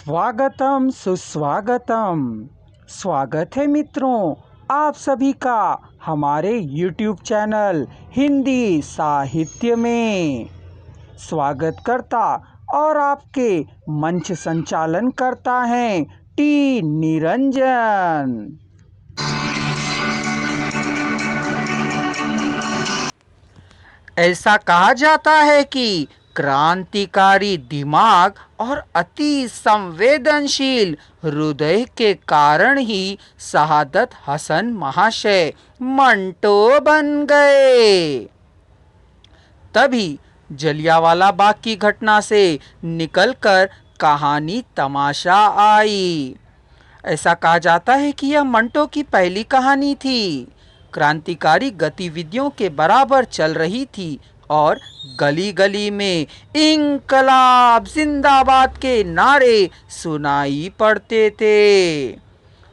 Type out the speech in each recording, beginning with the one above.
स्वागतम सुस्वागतम। स्वागत है मित्रों आप सभी का हमारे YouTube चैनल हिंदी साहित्य में। स्वागत करता और आपके मंच संचालन करता है टी निरंजन। ऐसा कहा जाता है कि क्रांतिकारी दिमाग और अति संवेदनशील हृदय के कारण ही शहादत हसन महाशय मंटो बन गए। तभी जलियांवाला बाग की घटना से निकलकर कहानी तमाशा आई। ऐसा कहा जाता है कि यह मंटो की पहली कहानी थी। क्रांतिकारी गतिविधियों के बराबर चल रही थी और गली गली में इंकलाब जिंदाबाद के नारे सुनाई पड़ते थे।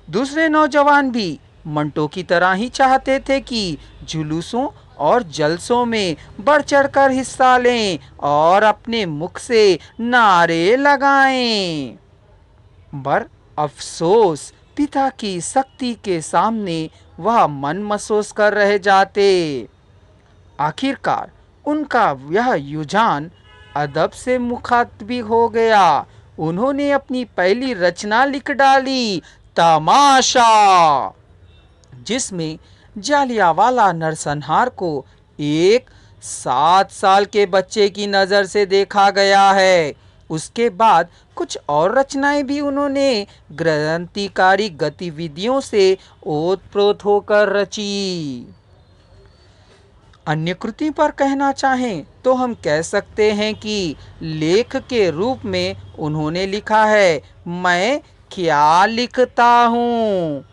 दूसरे नौजवान भी मंटो की तरह ही चाहते थे कि जुलूसों और जलसों में बढ़ चढ़कर हिस्सा लें और अपने मुख से नारे लगाएं। पर अफसोस पिता की सख्ती के सामने वह मन महसूस कर रह जाते। आखिरकार उनका यह रुझान अदब से मुखातिब हो गया। उन्होंने अपनी पहली रचना लिख डाली, तमाशा, जिसमें जालियांवाला नरसंहार को एक 7 साल के बच्चे की नज़र से देखा गया है। उसके बाद कुछ और रचनाएं भी उन्होंने क्रांतिकारी गतिविधियों से ओतप्रोत होकर रची। अन्य कृति पर कहना चाहें तो हम कह सकते हैं कि लेख के रूप में उन्होंने लिखा है, मैं क्या लिखता हूँ,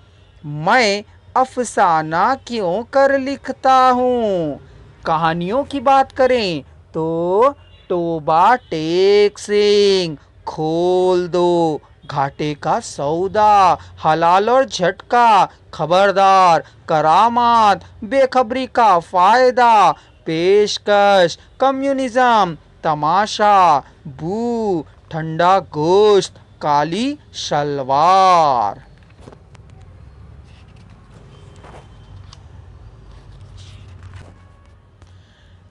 मैं अफसाना क्यों कर लिखता हूँ। कहानियों की बात करें तो तोबा टेक सिंह, खोल दो, घाटे का सौदा, हलाल और झटका, खबरदार, करामात, बेखबरी का फायदा, पेशकश, कम्युनिज्म, तमाशा, बू, ठंडा गोश्त, काली शलवार।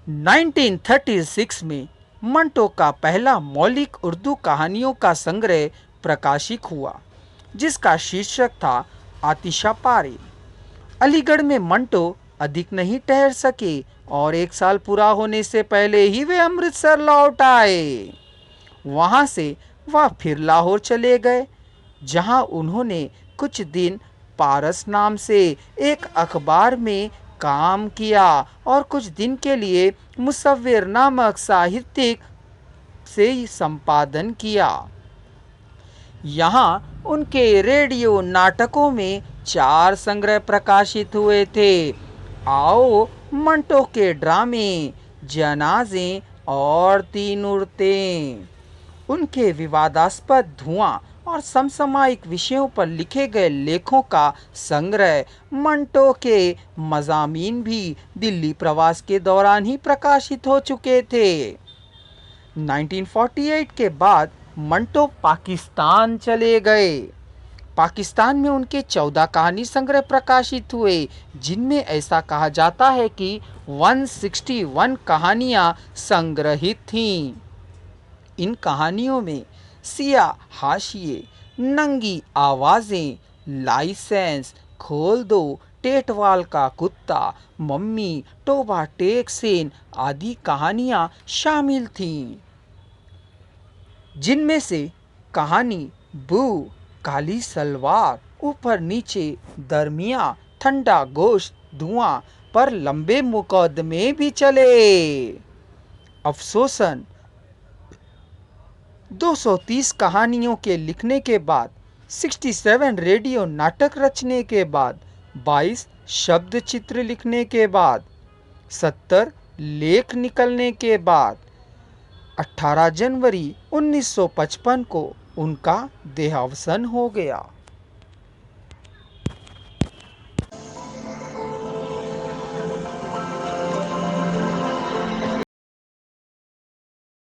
नाइनटीन 1936 में मंटो का पहला मौलिक उर्दू कहानियों का संग्रह प्रकाशित हुआ, जिसका शीर्षक था आतिशा पारे। अलीगढ़ में मंटो अधिक नहीं ठहर सके और 1 साल पूरा होने से पहले ही वे अमृतसर लौट आए। वहां से वह फिर लाहौर चले गए, जहां उन्होंने कुछ दिन पारस नाम से एक अखबार में काम किया और कुछ दिन के लिए मुसव्विर नामक साहित्यिक से संपादन किया। यहाँ उनके रेडियो नाटकों में 4 संग्रह प्रकाशित हुए थे। आओ मंटो के ड्रामे, जनाजे और 3 औरतें। उनके विवादास्पद धुआं और समसामयिक विषयों पर लिखे गए लेखों का संग्रह मंटो के मज़ामीन भी दिल्ली प्रवास के दौरान ही प्रकाशित हो चुके थे। 1948 के बाद मंटो पाकिस्तान चले गए। पाकिस्तान में उनके 14 कहानी संग्रह प्रकाशित हुए, जिनमें ऐसा कहा जाता है कि 161 कहानियां संग्रहित थीं। इन कहानियों में सिया हाशिए, नंगी आवाज़ें, लाइसेंस, खोल दो, टेटवाल का कुत्ता, मम्मी, तोबा टेक सिंह आदि कहानियां शामिल थीं। जिनमें से कहानी बू, काली सलवार, ऊपर नीचे, दरमिया, ठंडा गोश्त, धुआं पर लंबे मुकदमे भी चले। अफसोसन 230 कहानियों के लिखने के बाद, 67 रेडियो नाटक रचने के बाद, 22 शब्द चित्र लिखने के बाद, 70 लेख निकलने के बाद 18 जनवरी 1955 को उनका देहावसान हो गया।